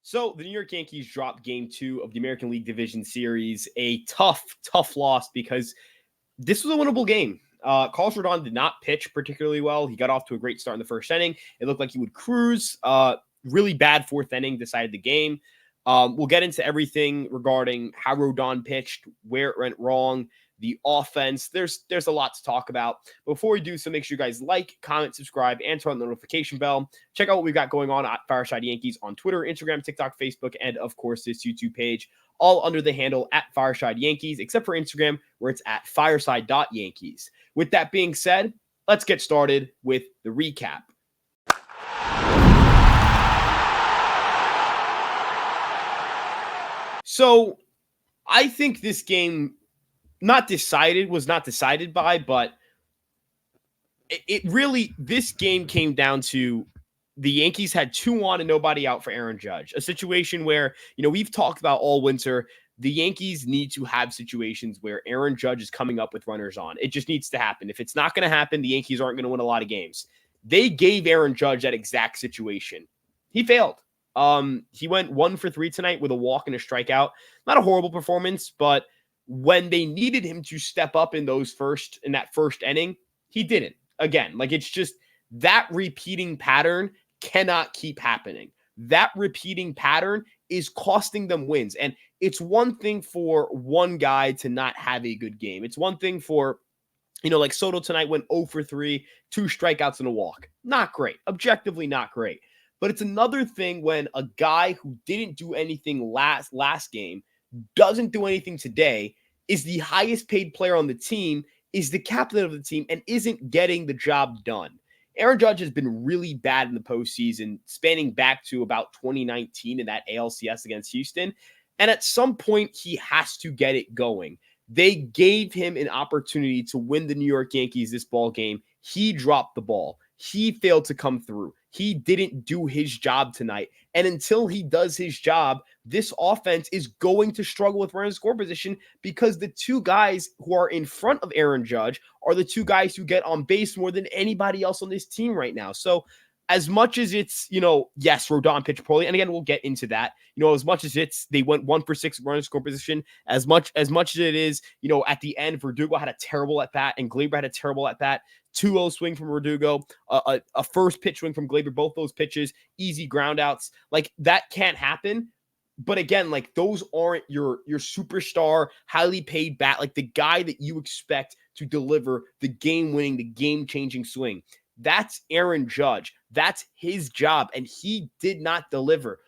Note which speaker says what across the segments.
Speaker 1: So the New York Yankees dropped game 2 of the American League Division Series. A tough loss because this was a winnable game. Carlos Rodon did not pitch particularly well. He got off to a great start in the first inning. It looked like he would cruise. Really bad fourth inning decided the game. We'll get into everything regarding how Rodon pitched, where it went wrong, the offense. There's a lot to talk about. Before we do so, make sure you guys like, comment, subscribe, and turn on the notification bell. Check out what we've got going on at Fireside Yankees on Twitter, Instagram, TikTok, Facebook, and of course this YouTube page, all under the handle at Fireside Yankees, except for Instagram, where it's at fireside.yankees. With that being said, let's get started with the recap. So I think this game was not decided by, but it really, this game came down to the Yankees had 2 on and nobody out for Aaron Judge, a situation where, we've talked about all winter. The Yankees need to have situations where Aaron Judge is coming up with runners on. It just needs to happen. If it's not going to happen, the Yankees aren't going to win a lot of games. They gave Aaron Judge that exact situation. He failed. He went 1 for 3 tonight with a walk and a strikeout. Not a horrible performance, but when they needed him to step up in that first inning, he didn't. Again, it's just that repeating pattern cannot keep happening. That repeating pattern is costing them wins. And it's one thing for one guy to not have a good game. It's one thing for, like Soto tonight went 0 for 3, 2 strikeouts and a walk. Not great. Objectively not great. But it's another thing when a guy who didn't do anything last game, doesn't do anything today, is the highest paid player on the team, is the captain of the team, and isn't getting the job done. Aaron Judge has been really bad in the postseason, spanning back to about 2019 in that ALCS against Houston. And at some point, he has to get it going. They gave him an opportunity to win the New York Yankees this ball game. He dropped the ball. He failed to come through. He didn't do his job tonight. And until he does his job, this offense is going to struggle with running score position because the 2 guys who are in front of Aaron Judge are the 2 guys who get on base more than anybody else on this team right now. So as much as it's, yes, Rodon pitched poorly, and again, we'll get into that, as much as they went 1 for 6 running score position, as much as it is, at the end, Verdugo had a terrible at bat and Gleyber had a terrible at bat. 2-0 swing from Verdugo, a first pitch swing from Gleyber, both those pitches, easy ground outs. That can't happen. But again, those aren't your superstar, highly paid bat, the guy that you expect to deliver the game-winning, the game-changing swing. That's Aaron Judge. That's his job, and he did not deliver.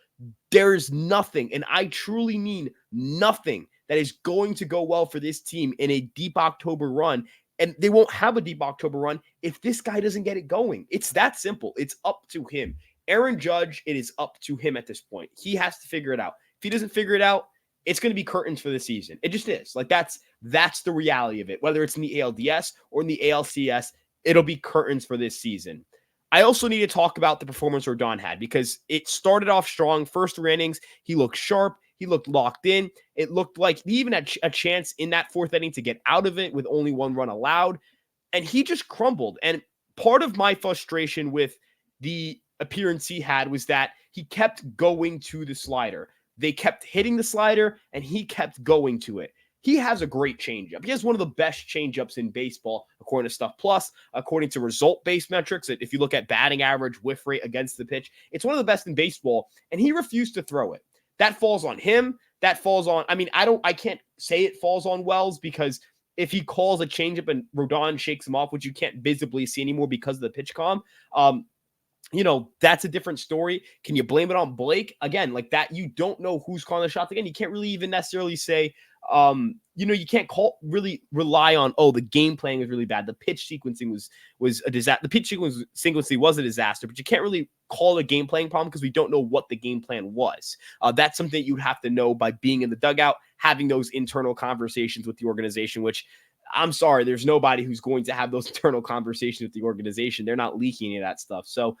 Speaker 1: There's nothing, and I truly mean nothing, that is going to go well for this team in a deep October run. And they won't have a deep October run if this guy doesn't get it going. It's that simple. It's up to him. Aaron Judge, it is up to him at this point. He has to figure it out. If he doesn't figure it out, it's going to be curtains for the season. It just is. That's the reality of it. Whether it's in the ALDS or in the ALCS, it'll be curtains for this season. I also need to talk about the performance Rodon had because it started off strong. First 3 innings, he looked sharp. He looked locked in. It looked like he even had a chance in that 4th inning to get out of it with only 1 run allowed. And he just crumbled. And part of my frustration with the appearance he had was that he kept going to the slider. They kept hitting the slider, and he kept going to it. He has a great changeup. He has one of the best changeups in baseball, according to Stuff Plus, according to result-based metrics. If you look at batting average, whiff rate against the pitch, it's one of the best in baseball, and he refused to throw it. That falls on him. That falls on, I can't say it falls on Wells because if he calls a changeup and Rodon shakes him off, which you can't visibly see anymore because of the pitch comm, that's a different story. Can you blame it on Blake? Again, that you don't know who's calling the shots. Again, you can't really even necessarily say, you can't really rely on, the game playing was really bad. The pitch sequencing was a disaster. The pitch sequencing was a disaster, but you can't really call it a game playing problem because we don't know what the game plan was. That's something you'd have to know by being in the dugout, having those internal conversations with the organization, which I'm sorry, there's nobody who's going to have those internal conversations with the organization. They're not leaking any of that stuff. So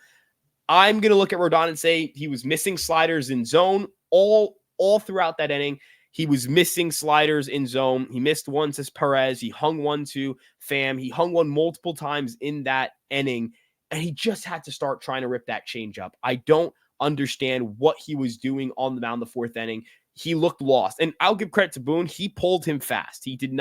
Speaker 1: I'm going to look at Rodon and say he was missing sliders in zone all throughout that inning. He was missing sliders in zone. He missed one to Perez. He hung one to Pham. He hung one multiple times in that inning, and he just had to start trying to rip that changeup. I don't understand what he was doing on the mound the fourth inning. He looked lost. And I'll give credit to Boone. He pulled him fast. He didn't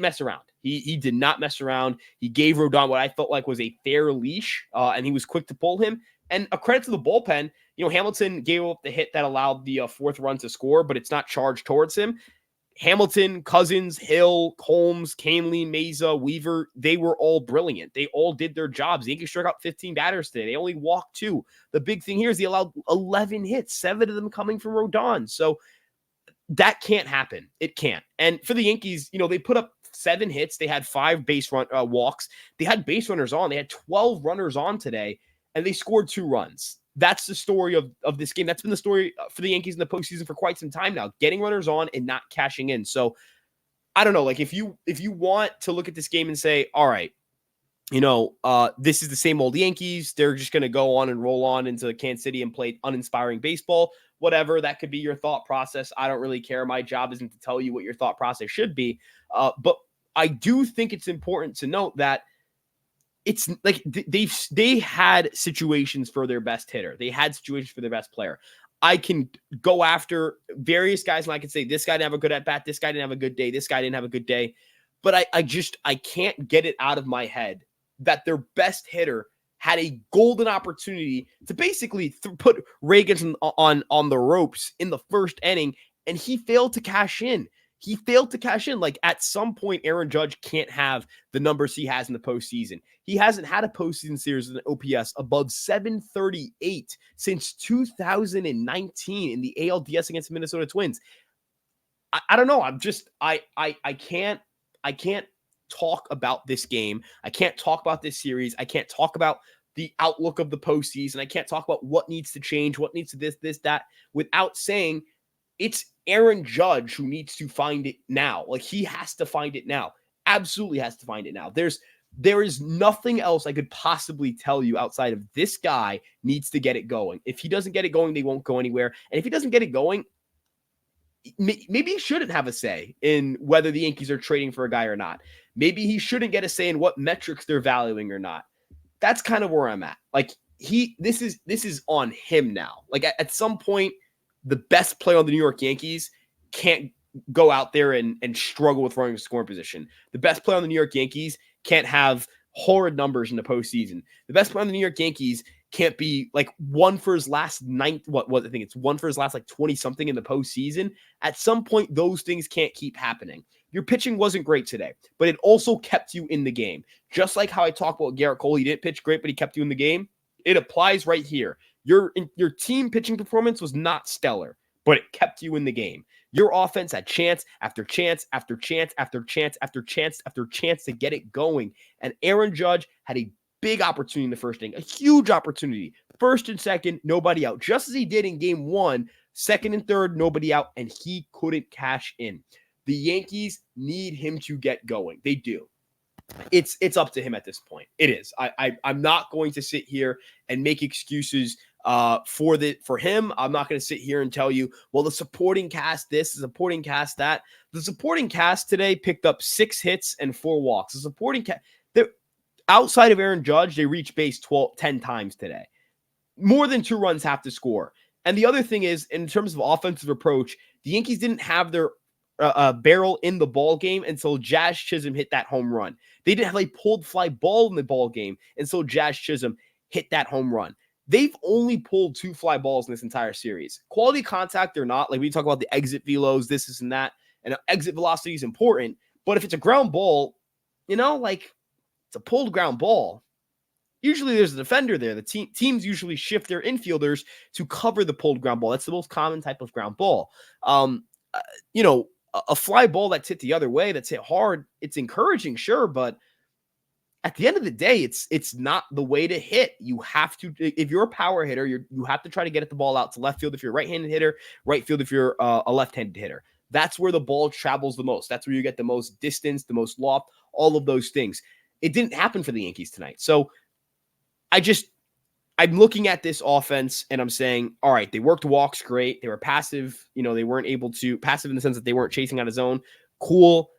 Speaker 1: mess around. He did not mess around. He gave Rodon what I felt like was a fair leash, and he was quick to pull him. And a credit to the bullpen. Hamilton gave up the hit that allowed the fourth run to score, but it's not charged towards him. Hamilton, Cousins, Hill, Holmes, Canley, Meza, Weaver, they were all brilliant. They all did their jobs. The Yankees struck out 15 batters today. They only walked 2. The big thing here is they allowed 11 hits, 7 of them coming from Rodon. So that can't happen. It can't. And for the Yankees, they put up 7 hits. They had 5 base run walks. They had base runners on. They had 12 runners on today, and they scored 2 runs. That's the story of this game. That's been the story for the Yankees in the postseason for quite some time now, getting runners on and not cashing in. So I don't know, like if you want to look at this game and say, all right, this is the same old Yankees. They're just going to go on and roll on into Kansas City and play uninspiring baseball, whatever. That could be your thought process. I don't really care. My job isn't to tell you what your thought process should be. But I do think it's important to note that it's like they had situations for their best hitter. They had situations for their best player. I can go after various guys and I can say this guy didn't have a good at bat. This guy didn't have a good day. This guy didn't have a good day. But I can't get it out of my head that their best hitter had a golden opportunity to basically put Reagan on the ropes in the first inning, and he failed to cash in. Like at some point, Aaron Judge can't have the numbers he has in the postseason. He hasn't had a postseason series with an OPS above 738 since 2019 in the ALDS against the Minnesota Twins. I don't know. I can't talk about this game. I can't talk about this series. I can't talk about the outlook of the postseason. I can't talk about what needs to change, what needs to this, that, without saying it's Aaron Judge who needs to find it now. Like he has to find it now. Absolutely has to find it now. There is nothing else I could possibly tell you outside of this guy needs to get it going. If he doesn't get it going, they won't go anywhere. And if he doesn't get it going, maybe he shouldn't have a say in whether the Yankees are trading for a guy or not. Maybe he shouldn't get a say in what metrics they're valuing or not. That's kind of where I'm at. Like this is on him now. Like at some point, the best player on the New York Yankees can't go out there and struggle with running a scoring position. The best player on the New York Yankees can't have horrid numbers in the postseason. The best player on the New York Yankees can't be like one for his last I think it's one for his last like 20 something in the postseason. At some point, those things can't keep happening. Your pitching wasn't great today, but it also kept you in the game. Just like how I talked about Garrett Cole, he didn't pitch great, but he kept you in the game. It applies right here. Your team pitching performance was not stellar, but it kept you in the game. Your offense had chance after chance after chance after chance after chance after chance to get it going. And Aaron Judge had a big opportunity in the first inning, a huge opportunity. First and second, nobody out. Just as he did in game 1, second and third, nobody out, and he couldn't cash in. The Yankees need him to get going. They do. It's up to him at this point. It is. I'm not going to sit here and make excuses for him. I'm not going to sit here and tell you, well, the supporting cast this, the supporting cast that. The supporting cast today picked up 6 hits and 4 walks. The supporting cast, outside of Aaron Judge, they reached base 10 times today. More than 2 runs have to score. And the other thing is, in terms of offensive approach, the Yankees didn't have their barrel in the ball game until Jazz Chisholm hit that home run. They didn't have a pulled fly ball in the ball game until Jazz Chisholm hit that home run. They've only pulled 2 fly balls in this entire series. Quality contact or not, like we talk about the exit velos, this and that, and exit velocity is important. But if it's a ground ball, like it's a pulled ground ball, usually there's a defender there. The teams usually shift their infielders to cover the pulled ground ball. That's the most common type of ground ball. A fly ball that's hit the other way, that's hit hard, it's encouraging, sure, but at the end of the day, it's not the way to hit. You have to, if you're a power hitter, you have to try to get the ball out to left field if you're a right-handed hitter, right field if you're a left-handed hitter. That's where the ball travels the most. That's where you get the most distance, the most loft, all of those things. It didn't happen for the Yankees tonight. So I'm looking at this offense and I'm saying, all right, they worked walks great. They were passive. They weren't able to passive in the sense that they weren't chasing on his own. Cool.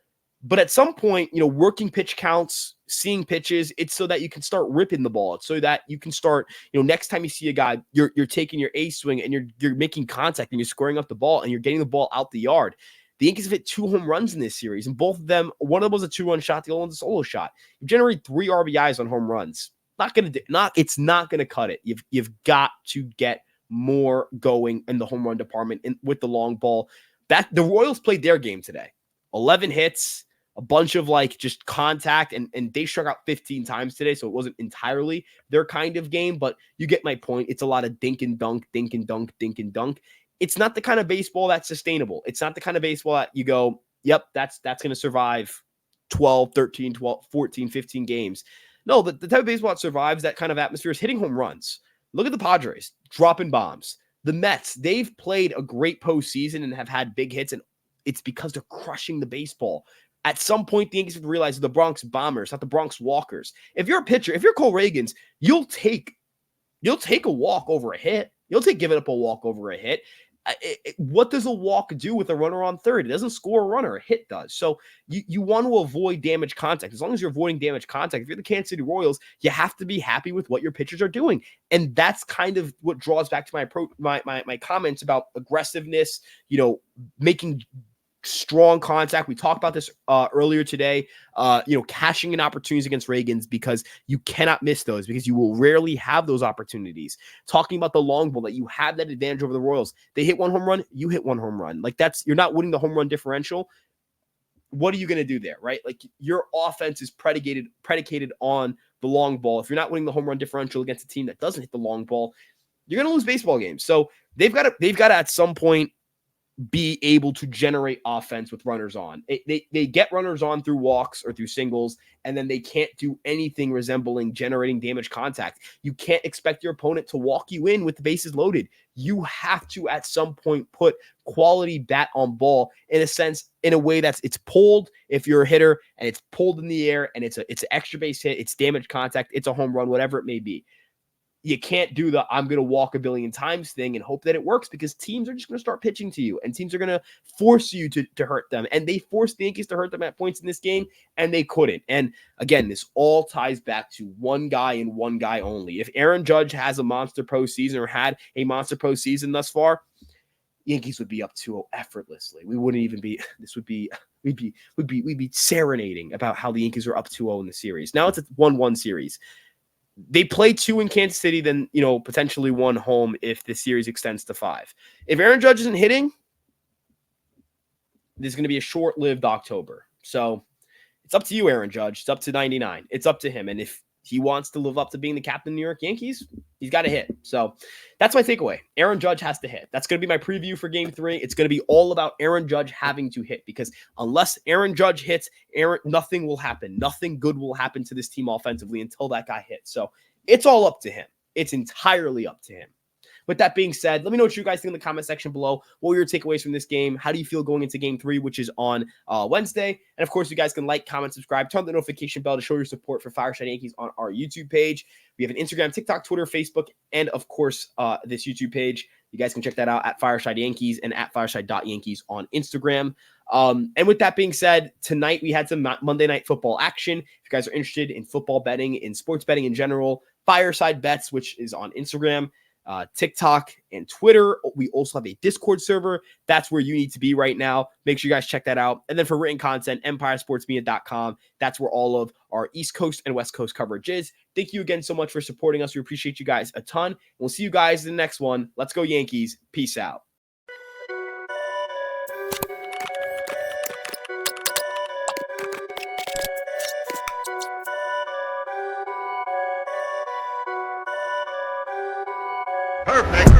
Speaker 1: But at some point, working pitch counts, seeing pitches. It's so that you can start ripping the ball. It's so that you can start, next time you see a guy, you're taking your ace swing and you're making contact and you're squaring up the ball and you're getting the ball out the yard. The Yankees have hit 2 home runs in this series, and both of them, one of them was a 2-run shot, the other one's a solo shot. You generate 3 RBIs on home runs. It's not gonna cut it. You've got to get more going in the home run department with the long ball. The Royals played their game today. 11 hits, a bunch of just contact, and they struck out 15 times today, so it wasn't entirely their kind of game, but you get my point. It's a lot of dink and dunk, dink and dunk, dink and dunk. It's not the kind of baseball that's sustainable. It's not the kind of baseball that you go, yep, that's going to survive 12, 13, 12, 14, 15 games. No, the type of baseball that survives that kind of atmosphere is hitting home runs. Look at the Padres, dropping bombs. The Mets, they've played a great postseason and have had big hits, and it's because they're crushing the baseball. At some point, the Yankees have to realize the Bronx Bombers, not the Bronx Walkers. If you're a pitcher, if you're Cole Reagans, you'll take a walk over a hit. You'll take giving up a walk over a hit. What does a walk do with a runner on third? It doesn't score a runner. A hit does. So you want to avoid damage contact. As long as you're avoiding damage contact, if you're the Kansas City Royals, you have to be happy with what your pitchers are doing. And that's kind of what draws back to my comments about aggressiveness, making strong contact. We talked about this earlier today, cashing in opportunities against Reagans, because you cannot miss those, because you will rarely have those opportunities. Talking about the long ball, that you have that advantage over the Royals. They hit 1 home run, you hit 1 home run. You're not winning the home run differential. What are you going to do there, right? Your offense is predicated on the long ball. If you're not winning the home run differential against a team that doesn't hit the long ball, you're going to lose baseball games. So they've got to at some point be able to generate offense with runners on. They get runners on through walks or through singles, and then they can't do anything resembling generating damage contact. You can't expect your opponent to walk you in with the bases loaded. You have to at some point put quality bat on ball, in a way that's it's pulled if you're a hitter, and it's pulled in the air, and it's an extra base hit, it's damage contact, it's a home run, whatever it may be. You can't do the I'm going to walk a billion times thing and hope that it works, because teams are just going to start pitching to you, and teams are going to force you to hurt them. And they forced the Yankees to hurt them at points in this game, and they couldn't. And again, this all ties back to one guy and one guy only. If Aaron Judge has a monster postseason, or had a monster postseason thus far, Yankees would be up 2-0 effortlessly. We wouldn't even be, we'd be serenading about how the Yankees are up 2-0 in the series. Now it's a 1-1 series. They play 2 in Kansas City, then, potentially 1 home if the series extends to 5. If Aaron Judge isn't hitting, there's going to be a short-lived October. So it's up to you, Aaron Judge. It's up to 99. It's up to him. And if he wants to live up to being the captain of the New York Yankees, he's got to hit. So that's my takeaway. Aaron Judge has to hit. That's going to be my preview for Game 3. It's going to be all about Aaron Judge having to hit, because unless Aaron Judge hits, nothing will happen. Nothing good will happen to this team offensively until that guy hits. So it's all up to him. It's entirely up to him. With that being said, let me know what you guys think in the comment section below. What were your takeaways from this game? How do you feel going into Game 3, which is on Wednesday? And of course, you guys can like, comment, subscribe, turn on the notification bell to show your support for Fireside Yankees on our YouTube page. We have an Instagram, TikTok, Twitter, Facebook, and of course, this YouTube page. You guys can check that out at Fireside Yankees and at Fireside.Yankees on Instagram. And with that being said, tonight we had some Monday Night Football action. If you guys are interested in football betting, in sports betting in general, Fireside Bets, which is on Instagram, TikTok, and Twitter. We also have a Discord server. That's where you need to be right now. Make sure you guys check that out. And then for written content, empiresportsmedia.com. That's where all of our East Coast and West Coast coverage is. Thank you again so much for supporting us. We appreciate you guys a ton. We'll see you guys in the next one. Let's go Yankees. Peace out.
Speaker 2: Perfect.